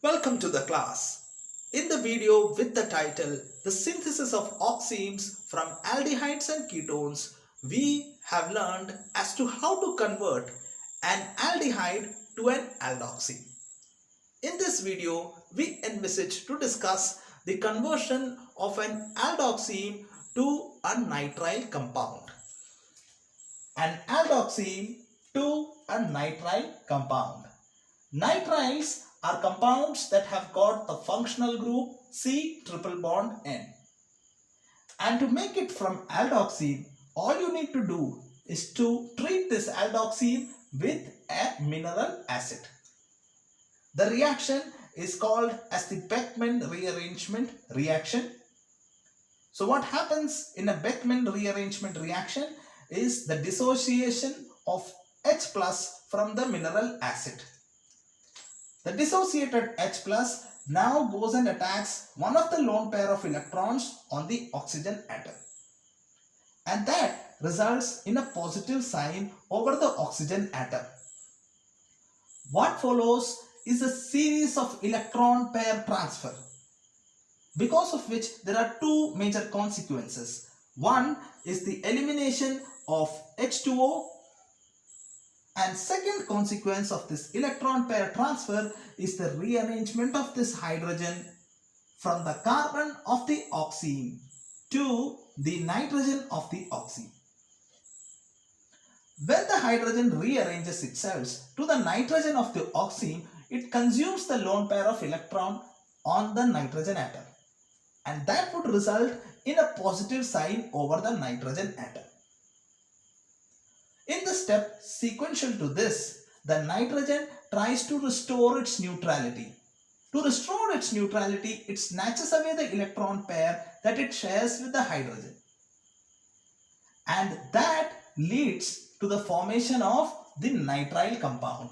Welcome to the class. In the video with the title The Synthesis of Oximes from Aldehydes and Ketones, we have learned as to how to convert an aldehyde to an aldoxime. In this video, we envisage to discuss the conversion of an aldoxime to a nitrile compound. An aldoxime to a nitrile compound. Nitriles are compounds that have got the functional group C triple bond N. And to make it from aldoxime, all you need to do is to treat this aldoxime with a mineral acid. The reaction is called as the Beckmann Rearrangement reaction. So what happens in a Beckmann Rearrangement reaction is the dissociation of H plus from the mineral acid. The dissociated H plus now goes and attacks one of the lone pair of electrons on the oxygen atom. And that results in a positive sign over the oxygen atom. What follows is a series of electron pair transfer, because of which there are two major consequences. One is the elimination of H2O, and second consequence of this electron pair transfer is the rearrangement of this hydrogen from the carbon of the oxime to the nitrogen of the oxime. When the hydrogen rearranges itself to the nitrogen of the oxime, it consumes the lone pair of electron on the nitrogen atom, and that would result in a positive sign over the nitrogen atom. In the step sequential to this, the nitrogen tries to restore its neutrality. To restore its neutrality, it snatches away the electron pair that it shares with the hydrogen. And that leads to the formation of the nitrile compound.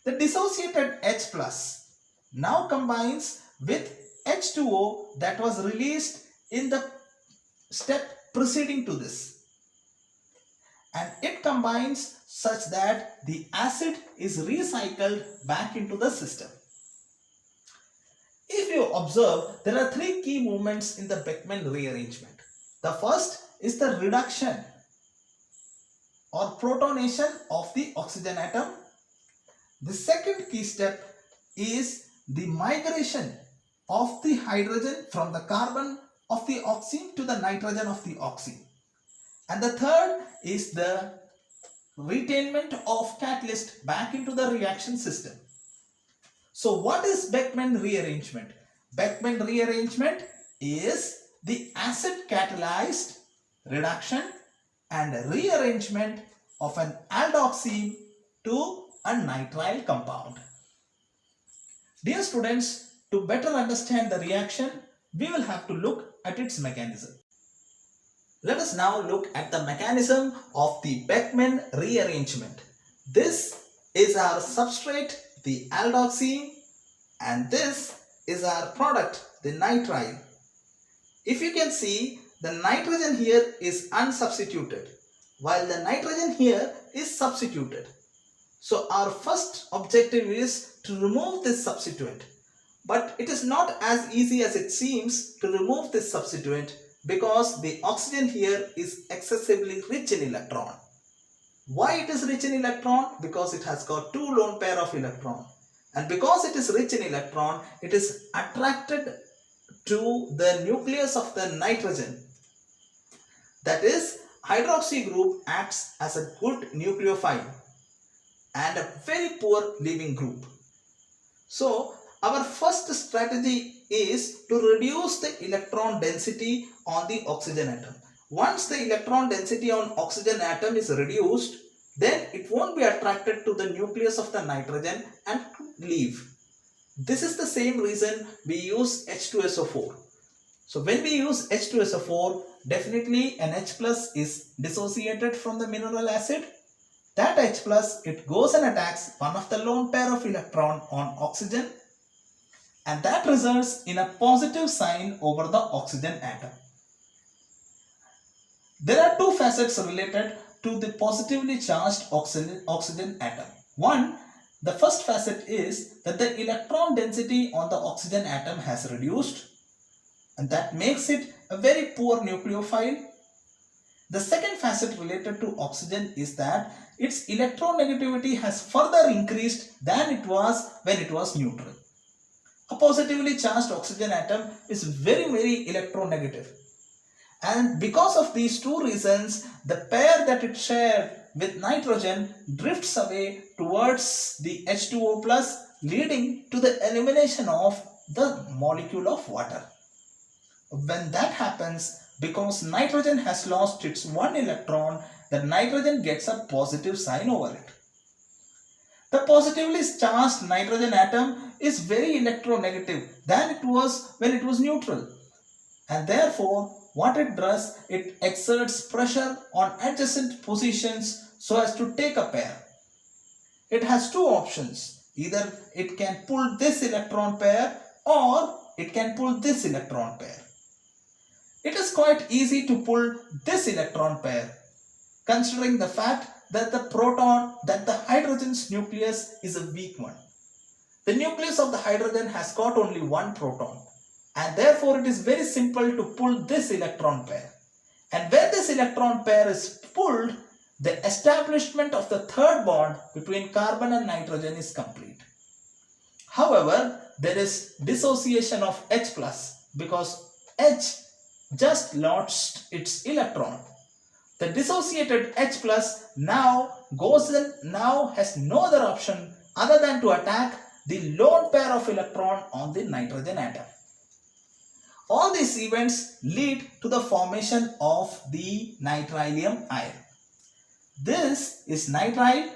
The dissociated H plus now combines with H2O that was released in the step preceding to this. And it combines such that the acid is recycled back into the system. If you observe, there are three key movements in the Beckmann rearrangement. The first is the reduction or protonation of the oxygen atom. The second key step is the migration of the hydrogen from the carbon of the oxime to the nitrogen of the oxime. And the third is the retainment of catalyst back into the reaction system. So what is Beckmann rearrangement? Beckmann rearrangement is the acid catalyzed reduction and rearrangement of an aldoxime to a nitrile compound. Dear students, to better understand the reaction, we will have to look at its mechanism. Let us now look at the mechanism of the Beckmann rearrangement. This is our substrate, the aldoxime, and this is our product, the nitrile. If you can see, the nitrogen here is unsubstituted, while the nitrogen here is substituted. So our first objective is to remove this substituent. But it is not as easy as it seems to remove this substituent, because the oxygen here is excessively rich in electron. Why it is rich in electron? Because it has got two lone pair of electron. And because it is rich in electron, it is attracted to the nucleus of the nitrogen. That is, hydroxy group acts as a good nucleophile and a very poor leaving group. So our first strategy is to reduce the electron density on the oxygen atom. Once the electron density on oxygen atom is reduced, then it won't be attracted to the nucleus of the nitrogen and leave. This is the same reason we use H2SO4. So when we use H2SO4, definitely an H plus is dissociated from the mineral acid. That H plus, it goes and attacks one of the lone pair of electron on oxygen, and that results in a positive sign over the oxygen atom. There are two facets related to the positively charged oxygen atom. One The first facet is that the electron density on the oxygen atom has reduced, and that makes it a very poor nucleophile. The second facet related to oxygen is that its electronegativity has further increased than it was when it was neutral. A positively charged oxygen atom is very electronegative. And because of these two reasons, the pair that it shared with nitrogen drifts away towards the H2O plus, leading to the elimination of the molecule of water. When that happens, because nitrogen has lost its one electron, the nitrogen gets a positive sign over it. The positively charged nitrogen atom is very electronegative than it was when it was neutral, and therefore what it does, it exerts pressure on adjacent positions so as to take a pair. It has two options. Either it can pull this electron pair or it can pull this electron pair. It is quite easy to pull this electron pair, considering the fact that the hydrogen's nucleus is a weak one. The nucleus of the hydrogen has got only one proton, and therefore it is very simple to pull this electron pair. And when this electron pair is pulled, the establishment of the third bond between carbon and nitrogen is complete. However, there is dissociation of H plus because H just lost its electron. The dissociated H plus now has no other option other than to attack the lone pair of electron on the nitrogen atom. All these events lead to the formation of the nitrilium ion. This is nitrile,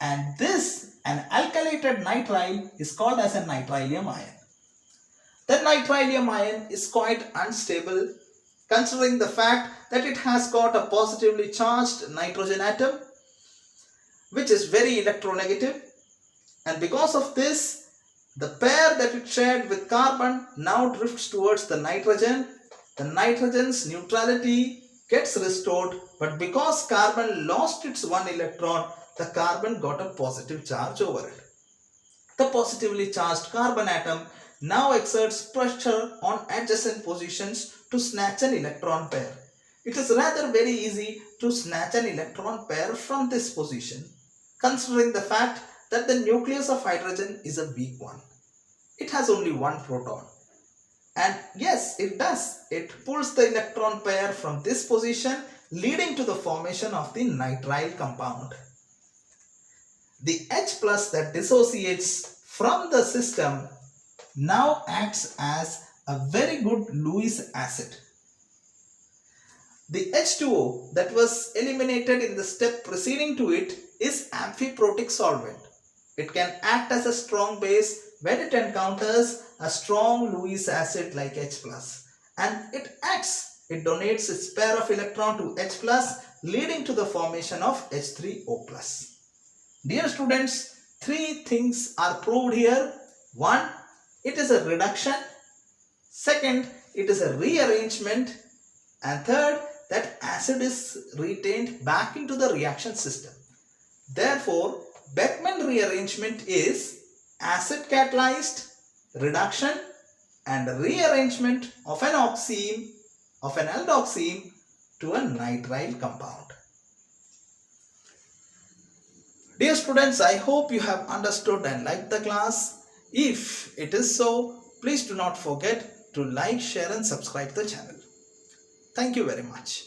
and this, an alkylated nitrile, is called as a nitrilium ion. The nitrilium ion is quite unstable, considering the fact that it has got a positively charged nitrogen atom which is very electronegative, and because of this, the pair that it shared with carbon now drifts towards the nitrogen. The nitrogen's neutrality gets restored, but because carbon lost its one electron, the carbon got a positive charge over it. The positively charged carbon atom now exerts pressure on adjacent positions to snatch an electron pair. It is rather very easy to snatch an electron pair from this position, considering the fact that the nucleus of hydrogen is a weak one. It has only one proton. And yes, it does. It pulls the electron pair from this position, leading to the formation of the nitrile compound. The H plus that dissociates from the system now acts as a very good Lewis acid. The H2O that was eliminated in the step preceding to it is amphiprotic solvent. It can act as a strong base when it encounters a strong Lewis acid like H plus, and it donates its pair of electron to H plus, leading to the formation of H3O plus. Dear students, three things are proved here. One, it is a reduction. Second, it is a rearrangement. And third, that acid is retained back into the reaction system. Therefore, Beckmann rearrangement is acid catalyzed reduction and rearrangement of an aldoxime to a nitrile compound. Dear students, I hope you have understood and liked the class. If it is so, please do not forget to like, share and subscribe the channel. Thank you very much.